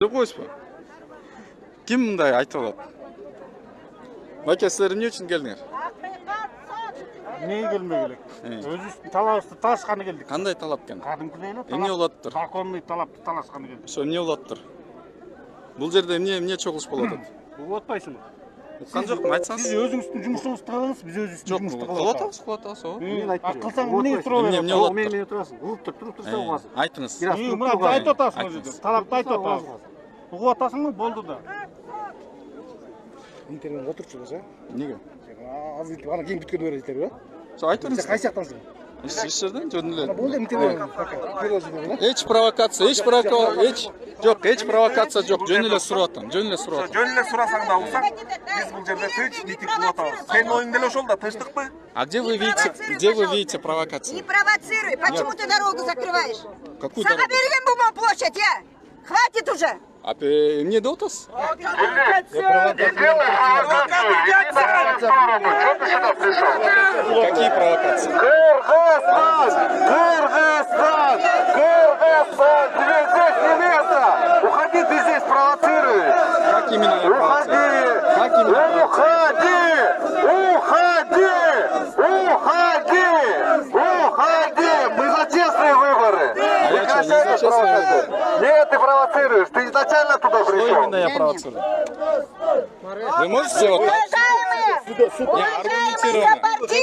Qo'yishmi? Kim bunday aytib oladi? Aka, sizlar nima uchun keldingiz? Neye gelmeye gerek? Özüs talaşkanı geldik. Qanday talab ekan? Kadimkileyle Emne olattır? balkonlu talaşkanı geldik. Shu emne olattır? Bul жерде emne cho'qilish bo'ladi? Bu otpaysınız. Uqqan jo'qmi, aytsangiz? Siz özünüzün жұмысыңызды qilasiz, biz özümüzün Jo'q, жұмысты qilyapmiz. Qilsang не emne olattır? Men o'tirasan. Urib tursa olmasin. Aytыңыз. Мына айтып атасың өзі. Талапты айтып атасың. Ұғып атасың болды да. Интернет отырчубуз, Неге? азыр ана кийин бүткөндө берет дейсиздер, Shu aytыңыз. Кайсы жактансың? Еш жерден жөнүнө. Болду интернет. Hech provokatsiya, жоқ, hech provokatsiya жоқ. Жөн эле сурап атам, жөн эле сурап атам. Жөн эле сурасаң да алсаң, биз бул жерде тынч митинг кылып атабыз. Сенин оюң деле ошол да, тынчтыкпы? А где вы видите провокацию? Не провоцируй. Почему ты дорогу закрываешь? Какую Сага дорогу? берген бумам площадь, я. Хватит уже. А эмне деп атасыз? Какие провокации? Кыргызстан! Здесь не место! Уходи, ты здесь провоцируешь! Как именно я провоцирую? Как именно? Уходи! Мы за честные выборы! А я что, не за честные выборы? Нет, ты провоцируешь! Ты изначально туда Что пришел! именно я провоцирую? Вы можете вот так?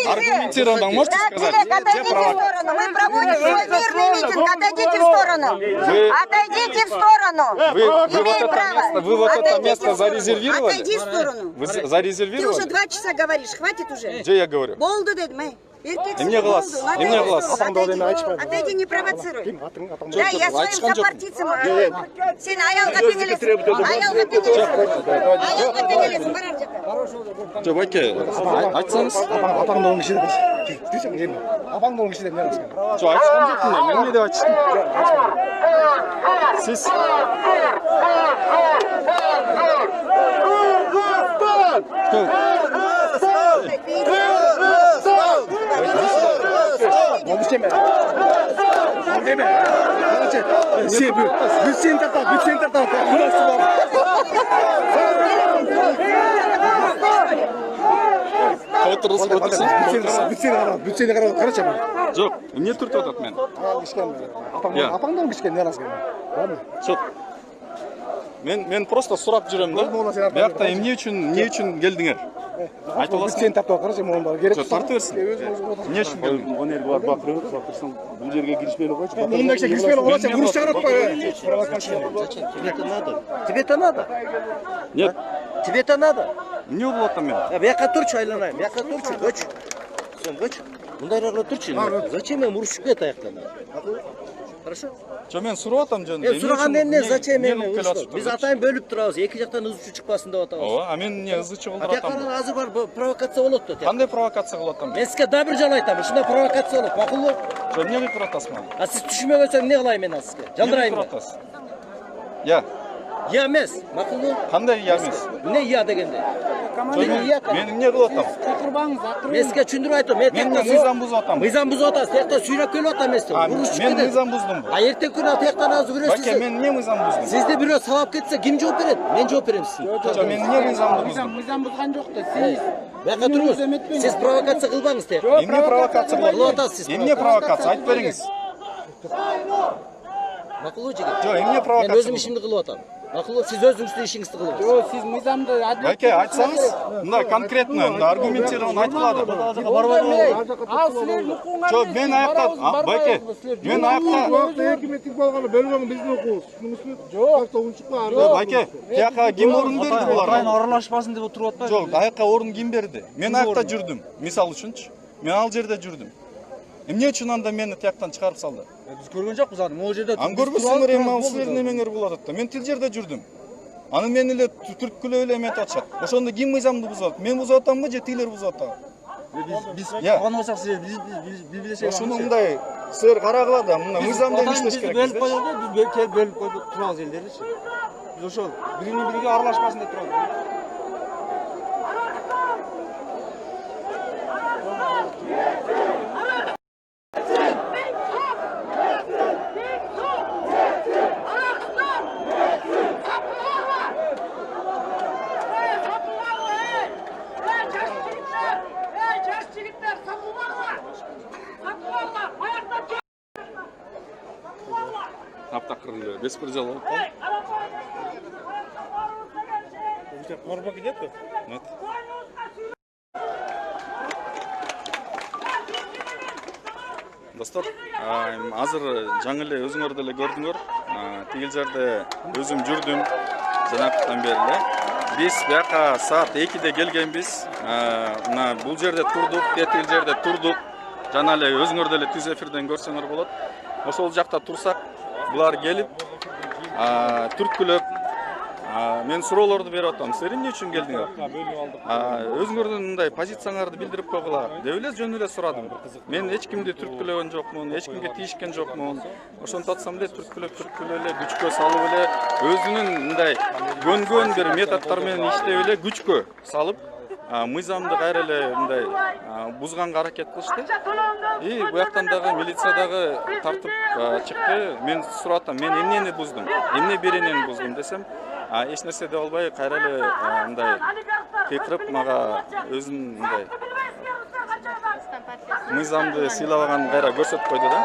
Аргументированно можете сказать, где провокация? Мы проводим свой мирный митинг. Отойдите в сторону. Отойдите в сторону. Вы вот это место зарезервировали? Отойди в сторону. Вы Ты уже зарезервировали? 2 часа говоришь. Хватит уже. Где я говорю? Болду дедім, эй. Эмне кыласыз? Эмне кыласыз? Отойди, не провоцируй. Да, я своим сопартийцам. Сен аялға теңелесің. Аялға теңелесің. Барар жаққа. Жоқ, аке, айтсаңыз. Апаңды оң кишиден апаңды оң кишиден мен аласың. Жоқ, айтқан жоқпын мен. Мен не деп айтыштым? Сіз Обучение. Все, бюджет отырғызып отырсыз. Бюджетіне қарап қарашы. Жоқ, не түртіп атады мен? Апаңды оң кишиден мен аласың. Жоқ. Мен просто сұрап жүремін да. Бияқта не үшін келдіңер? Айтып аласың. Бюджетін таптап қарашы, оның бары керек. Жоқ, тарты берсін. Не үшін келдің? Өнер бар, бақырсың, бұл жерге кіріспелі қойшы. Мұнда кеше кіріспелі қойшы, ұрыс шығарып қой. Тебе-то надо? Нет. Тебе-то надо? Не болып атам мен. Бияққа тұршы айланайын, бияққа тұршы, көч. Сен көч. Мұндайрағына тұршы. Зачем мен ұрышып кет аяқтан? Хорошо? Жоқ, мен сұрап атам жөнінде. Сұраған емне, зачем мен ұрышып? Біз атайын бөліп тұрауыз, екі жақтан ызычу шықпасын деп атауыз. А мен не ызычу қылдыр атам? Тек азыр бар провокация болады да. Қандай провокация қылып атам? Мен сізге дабір жал айтамын, шында провокация болады, мақұл бол. Жоқ, не қылып атасың маған? А сіз түшіме қойсаң не қылайын мен сізге? Жандырайын мен. Я. Я емес, мақұл бол. Қандай я емес? Не я дегенде? Мен не қылып атам? Мен сізге түсіндіріп айтам. Мен мыйзам бұзып атам. Мыйзам бұзып атасыз, тияқтан сүйреп келіп атам мен сізді. Мен мыйзам бұздым бұл. А ертең күні тияқтан азы Бәке, көресіз. мен не мыйзам бұздым? Сізді біреу сабап кетсе, кім жауап береді? Мен жауап беремін сізге. Жоқ, мен не мыйзам бұздым? Мыйзам бұзған жоқ та, сіз. Бияққа тұрыңыз. Сіз провокация қылбаңыз тек. Емне провокация Қылып қылып атасыз сіз. Емне провокация? Айтып беріңіз. Мақұл жігіт. Жоқ, емне Мен провокация? өзім ішімді қылып атам. Мақұл, сіз өзіңізді ішіңізді қылып атасыз. Сіз мыйзамды Бәке, айтсаңыз, мында конкретно, мында аргументированно айтылады. Ал сілер мұқуңа Жоқ, мен аяқта, Бәке, мен аяқта. Екі митинг болғаны бөлгені біздің оқуыз. Жоқ, Бәке, тияққа кім орын берді бұларға? аралашпасын деп отырып атпай. Жоқ, аяққа орын кім берді? Мен аяқта жүрдім, мисал үшінші. Мен ал жерде жүрдім. Эмне үчүн анда мени тияктан чыгарып салды? Біз көрген жоқпыз аны, ол жерде. Аны көрбөсүңөр эми ал силердин эмеңер болот да. Мен тил жерде жүрдүм. Аны мени эле түрткүлөп эле эметип атышат. Ошондо ким мыйзамды бузат? Мен бузуп атамбы же тилер бузуп атабы? Біз калган болсак силер билбесек. Ошону мындай силер карагыла да, мына мыйзамды иштеш керек. Бөлүп койдук, биз бөлүп койдук, турабыз элдеричи. Биз ошол биринин бириге аралашпасын деп турабыз. беспредел болуп калды. Морбак идет? Нет. Достор, азыр жаңы эле өзүңөр деле көрдүңөр. Тигил жерде өзүм жүрдүм жанактан бери эле. Биз бияка саат 2-де келгенбиз. Мына бул жерде турдук, тигил жерде турдук. Жана эле өзүңөр деле түз эфирден көрсөңөр болот. Ошол жакта турсак, булар келип, түрткүлөп, мен суроолорду берип атам. Силер эмне үчүн келдиңер? Өзүңөрдүн мындай позицияларды билдирип койгула деп эле жөн эле сурадым. Мен эч кимди түрткүлөгөн жокмун, эч кимге тийишкен жокмун. Ошентип атсам эле түрткүлөп эле күчкө салып эле өзүнүн мындай көнгөн бир методдор менен иштеп эле күчкө салып мыйзамды кайра эле мындай бузганга аракет кылышты. И буяктан дагы милиция дагы тартып чыкты. Мен сурап атам, мен эмнени буздум? Эмне беренени буздум десем, эч нерсе деп албай кайра эле мындай кыйкырып мага өзүнүн мындай мыйзамды сыйлабаганын кайра көрсөтүп койду да.